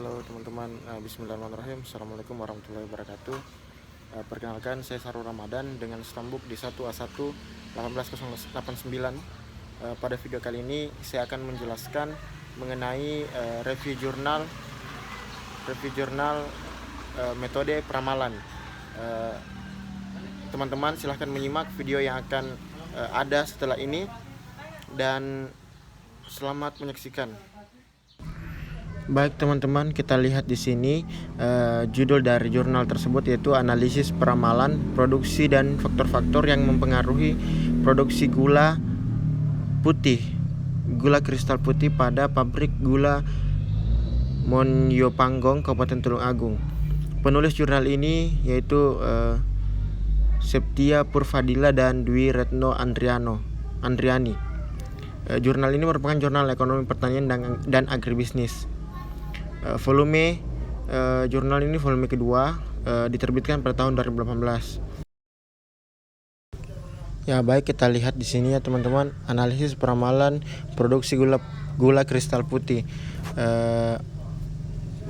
Halo teman-teman, bismillahirrahmanirrahim. Assalamualaikum warahmatullahi wabarakatuh. Perkenalkan, saya Sarul Ramadan dengan stambuk di 1A1 18089. Pada video kali ini saya akan menjelaskan mengenai review jurnal metode peramalan. Teman-teman silahkan menyimak video yang akan ada setelah ini dan selamat menyaksikan. Baik teman-teman, kita lihat di sini judul dari jurnal tersebut yaitu analisis peramalan produksi dan faktor-faktor yang mempengaruhi produksi gula kristal putih pada pabrik gula Monyopanggong, Kabupaten Tulungagung. Penulis jurnal ini yaitu Septia Purfadila dan Dwi Retno Andriani. Jurnal ini merupakan jurnal ekonomi pertanian dan agribisnis. Volume jurnal ini volume kedua, diterbitkan pada tahun 2018. Ya baik, kita lihat di sini ya teman-teman, analisis peramalan produksi gula kristal putih.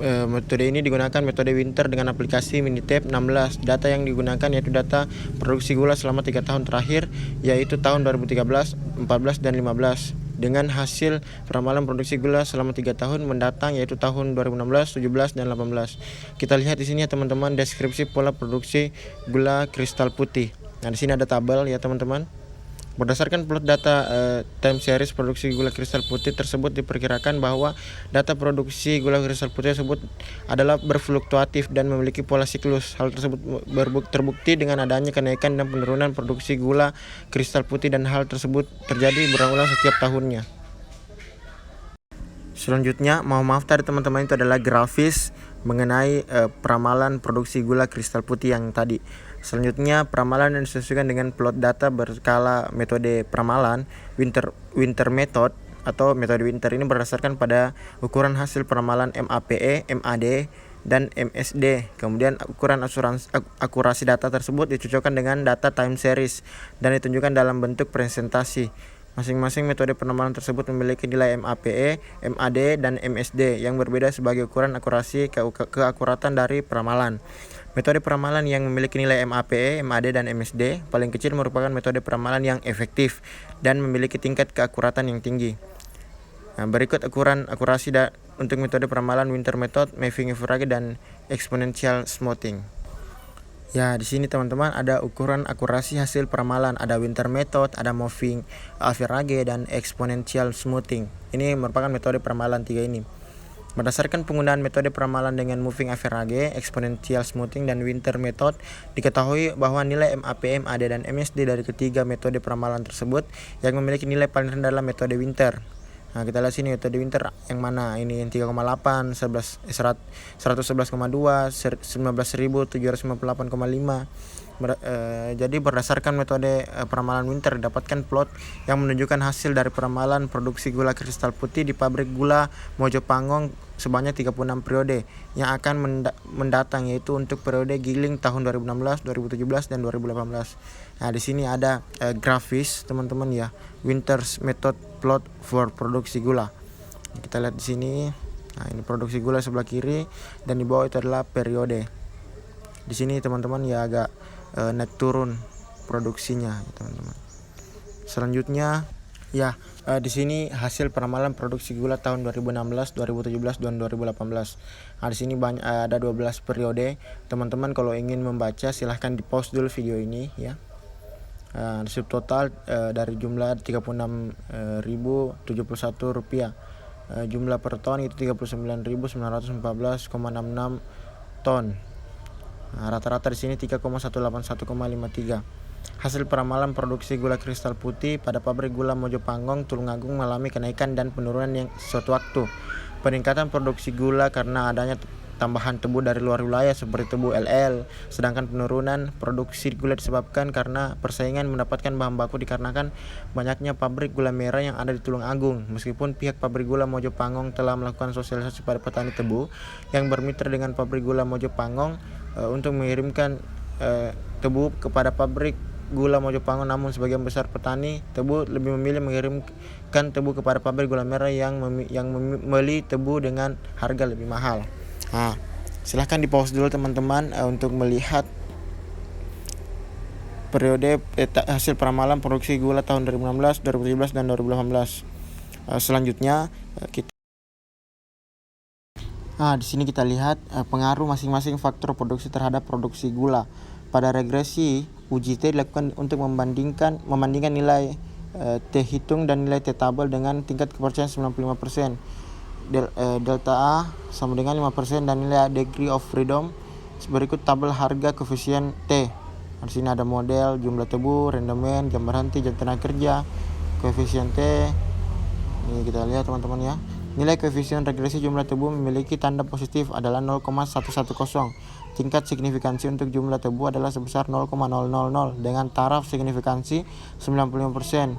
Metode ini digunakan metode Winter dengan aplikasi Minitab 16. Data yang digunakan yaitu data produksi gula selama 3 tahun terakhir, yaitu tahun 2013, 14 dan 15. Dengan hasil peramalan produksi gula selama 3 tahun mendatang yaitu tahun 2016, 17 dan 18. Kita lihat di sini ya teman-teman, deskripsi pola produksi gula kristal putih. Nah, di sini ada tabel ya teman-teman. Berdasarkan plot data time series produksi gula kristal putih tersebut, diperkirakan bahwa data produksi gula kristal putih tersebut adalah berfluktuatif dan memiliki pola siklus. Hal tersebut terbukti dengan adanya kenaikan dan penurunan produksi gula kristal putih, dan hal tersebut terjadi berulang-ulang setiap tahunnya. Selanjutnya, maaf tadi teman-teman, itu adalah grafis mengenai peramalan produksi gula kristal putih yang tadi. Selanjutnya, peramalan yang disesuaikan dengan plot data berskala metode peramalan Winter method atau metode Winter ini berdasarkan pada ukuran hasil peramalan MAPE, MAD, dan MSD. Kemudian ukuran akurasi data tersebut dicocokkan dengan data time series dan ditunjukkan dalam bentuk presentasi. Masing-masing metode peramalan tersebut memiliki nilai MAPE, MAD, dan MSD yang berbeda sebagai ukuran akurasi keakuratan dari peramalan. Metode peramalan yang memiliki nilai MAPE, MAD, dan MSD paling kecil merupakan metode peramalan yang efektif dan memiliki tingkat keakuratan yang tinggi. Nah, berikut ukuran akurasi untuk metode peramalan Winter method, moving average, dan exponential smoothing. Ya, di sini teman-teman ada ukuran akurasi hasil peramalan, ada Winter method, ada moving average, dan exponential smoothing. Ini merupakan metode peramalan 3 ini. Berdasarkan penggunaan metode peramalan dengan moving average, exponential smoothing, dan Winter method, diketahui bahwa nilai MAPE, MAD, dan MSD dari ketiga metode peramalan tersebut yang memiliki nilai paling rendah adalah metode Winter. Nah, kita lihat sini metode Winter yang mana? Ini yang 3,8, 111,2, 19.758,5. Jadi berdasarkan metode peramalan Winter didapatkan plot yang menunjukkan hasil dari peramalan produksi gula kristal putih di pabrik gula Mojopanggong sebanyak 36 periode yang akan mendatang, yaitu untuk periode giling tahun 2016, 2017, dan 2018. Nah, di sini ada grafis teman-teman ya, Winter's method plot for produksi gula. Kita lihat di sini. Nah, ini produksi gula sebelah kiri dan di bawah itu adalah periode. Di sini teman-teman ya agak naik turun produksinya ya, teman-teman. Selanjutnya ya, di sini hasil peramalan produksi gula tahun 2016, 2017, dan 2018. Nah, di sini ada 12 periode. Teman-teman kalau ingin membaca silahkan di pause dulu video ini ya. Subtotal dari jumlah 36.071 rupiah. Jumlah per ton itu 39.914,66 ton. Nah, rata-rata di sini 3,181,53. Hasil peramalan produksi gula kristal putih pada pabrik gula Mojopanggong, Tulungagung mengalami kenaikan dan penurunan yang suatu waktu. Peningkatan produksi gula karena adanya tambahan tebu dari luar wilayah seperti tebu LL, sedangkan penurunan produksi gula disebabkan karena persaingan mendapatkan bahan baku dikarenakan banyaknya pabrik gula merah yang ada di Tulungagung. Meskipun pihak pabrik gula Mojopanggong telah melakukan sosialisasi pada petani tebu yang bermitra dengan pabrik gula Mojopanggong untuk mengirimkan tebu kepada pabrik gula Mojopanggong, namun sebagian besar petani tebu lebih memilih mengirimkan tebu kepada pabrik gula merah yang membeli tebu dengan harga lebih mahal. Nah, silahkan di pause dulu teman-teman untuk melihat periode hasil peramalan produksi gula tahun 2016, 2017 dan 2018. Selanjutnya kita di sini kita lihat pengaruh masing-masing faktor produksi terhadap produksi gula. Pada regresi, uji T dilakukan untuk membandingkan nilai T hitung dan nilai T tabel dengan tingkat kepercayaan 95%. Delta A sama dengan 5% dan nilai degree of freedom. Berikut tabel harga koefisien T. Di sini ada model, jumlah tebu, rendemen, jam berhenti, jam tenaga kerja, koefisien T. Ini kita lihat teman-teman ya. Nilai koefisien regresi jumlah tebu memiliki tanda positif adalah 0,110. Tingkat signifikansi untuk jumlah tebu adalah sebesar 0,000 dengan taraf signifikansi 95%.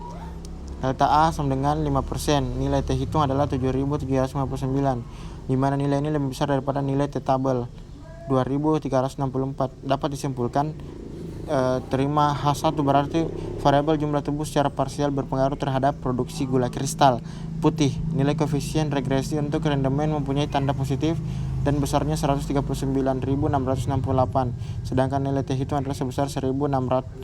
Delta A sama dengan 5%. Nilai T hitung adalah 7.759, di mana nilai ini lebih besar daripada nilai T tabel 2.364. Dapat disimpulkan terima H1 berarti variabel jumlah tebu secara parsial berpengaruh terhadap produksi gula kristal putih. Nilai koefisien regresi untuk rendemen mempunyai tanda positif dan besarnya 139.668, sedangkan nilai T hitung adalah sebesar 1.276,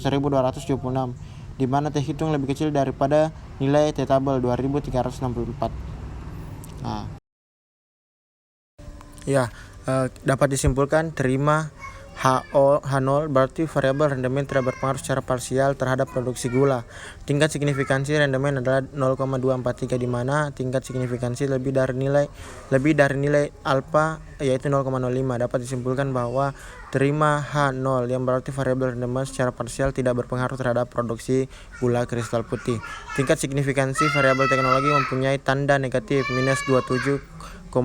di mana T hitung lebih kecil daripada nilai T tabel 2.364. Dapat disimpulkan terima H0 berarti variabel rendemen tidak berpengaruh secara parsial terhadap produksi gula. Tingkat signifikansi rendemen adalah 0,243, di mana tingkat signifikansi lebih dari nilai alfa yaitu 0,05. Dapat disimpulkan bahwa terima H0 yang berarti variabel rendemen secara parsial tidak berpengaruh terhadap produksi gula kristal putih. Tingkat signifikansi variabel teknologi mempunyai tanda negatif minus 27,606,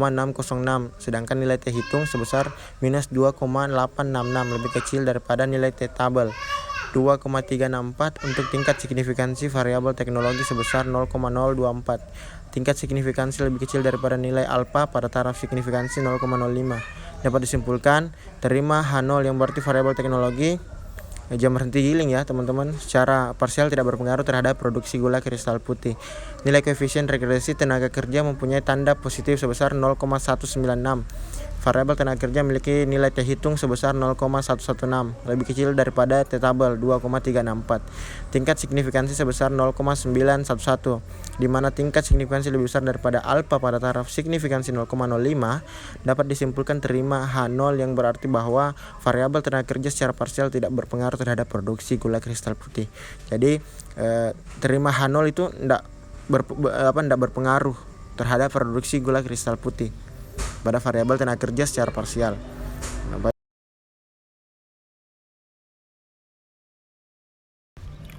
sedangkan nilai T hitung sebesar minus 2,866, lebih kecil daripada nilai T tabel 2,364. Untuk tingkat signifikansi variabel teknologi sebesar 0,024. Tingkat signifikansi lebih kecil daripada nilai alfa pada taraf signifikansi 0,05. Dapat disimpulkan terima H0 yang berarti variabel teknologi jam berhenti giling ya teman-teman secara parsial tidak berpengaruh terhadap produksi gula kristal putih. Nilai koefisien regresi tenaga kerja mempunyai tanda positif sebesar 0,196. Variabel tenaga kerja memiliki nilai T hitung sebesar 0,116, lebih kecil daripada T tabel 2,364. Tingkat signifikansi sebesar 0,911, di mana tingkat signifikansi lebih besar daripada alfa pada taraf signifikansi 0,05. Dapat disimpulkan terima H0 yang berarti bahwa variabel tenaga kerja secara parsial tidak berpengaruh terhadap produksi gula kristal putih. Jadi terima H0 itu tidak berpengaruh terhadap produksi gula kristal putih pada variabel tenaga kerja secara parsial.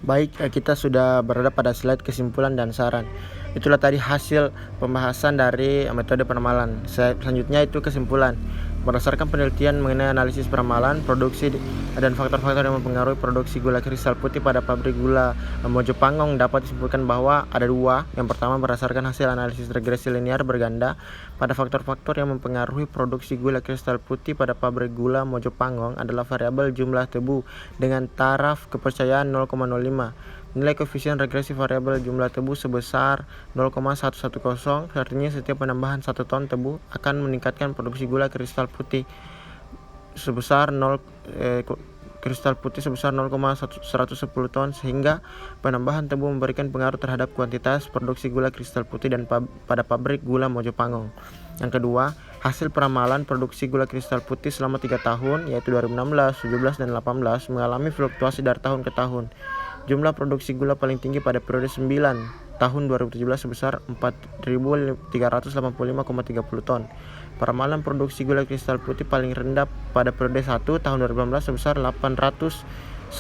Baik, kita sudah berada pada slide kesimpulan dan saran. Itulah tadi hasil pembahasan dari metode peramalan. Selanjutnya itu kesimpulan. Berdasarkan penelitian mengenai analisis peramalan, produksi dan faktor-faktor yang mempengaruhi produksi gula kristal putih pada pabrik gula Mojopangong, dapat disimpulkan bahwa ada dua. Yang pertama, berdasarkan hasil analisis regresi linear berganda pada faktor-faktor yang mempengaruhi produksi gula kristal putih pada pabrik gula Mojopangong adalah variabel jumlah tebu dengan taraf kepercayaan 0,05. Nilai koefisien regresi variabel jumlah tebu sebesar 0,110, artinya setiap penambahan 1 ton tebu akan meningkatkan produksi gula kristal putih sebesar 0,110 ton, sehingga penambahan tebu memberikan pengaruh terhadap kuantitas produksi gula kristal putih dan pada pabrik gula Mojopangong. Yang kedua, hasil peramalan produksi gula kristal putih selama 3 tahun yaitu 2016, 17 dan 18 mengalami fluktuasi dari tahun ke tahun. Jumlah produksi gula paling tinggi pada periode 9 tahun 2017 sebesar 4.385,30 ton. Peramalan produksi gula kristal putih paling rendah pada periode 1 tahun 2018 sebesar 811,66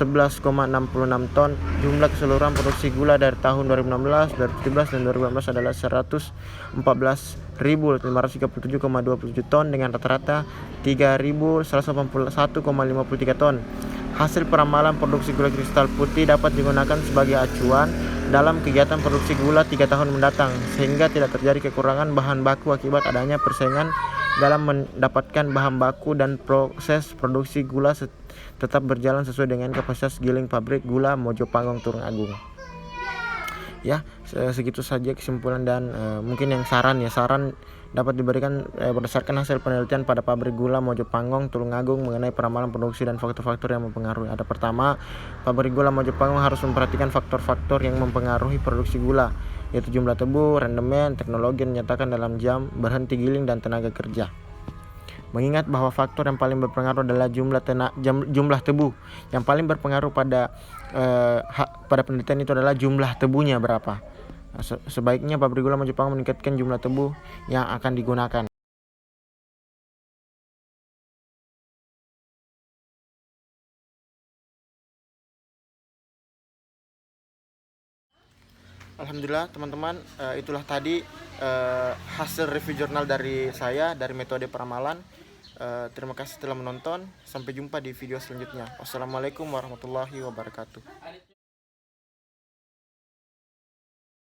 ton. Jumlah keseluruhan produksi gula dari tahun 2016, 2017 dan 2018 adalah 114.537,27 ton dengan rata-rata 3.181,53 ton. Hasil peramalan produksi gula kristal putih dapat digunakan sebagai acuan dalam kegiatan produksi gula 3 tahun mendatang, sehingga tidak terjadi kekurangan bahan baku akibat adanya persaingan dalam mendapatkan bahan baku dan proses produksi gula tetap berjalan sesuai dengan kapasitas giling pabrik gula Mojopangong Tulungagung. Ya, Segitu saja kesimpulan dan mungkin yang saran dapat diberikan berdasarkan hasil penelitian pada pabrik gula Mojopanggung, Tulungagung mengenai peramalan produksi dan faktor-faktor yang mempengaruhi. Ada pertama, pabrik gula Mojopanggung harus memperhatikan faktor-faktor yang mempengaruhi produksi gula, yaitu jumlah tebu, rendemen, teknologi yang dinyatakan dalam jam, berhenti giling, dan tenaga kerja. Mengingat bahwa faktor yang paling berpengaruh adalah jumlah tebu. Yang paling berpengaruh pada penelitian itu adalah jumlah tebunya berapa. Sebaiknya pabrik gula Mojopanggung meningkatkan jumlah tebu yang akan digunakan. Alhamdulillah teman-teman, itulah tadi hasil review jurnal dari saya dari metode peramalan. Terima kasih telah menonton. Sampai jumpa di video selanjutnya. Wassalamualaikum warahmatullahi wabarakatuh.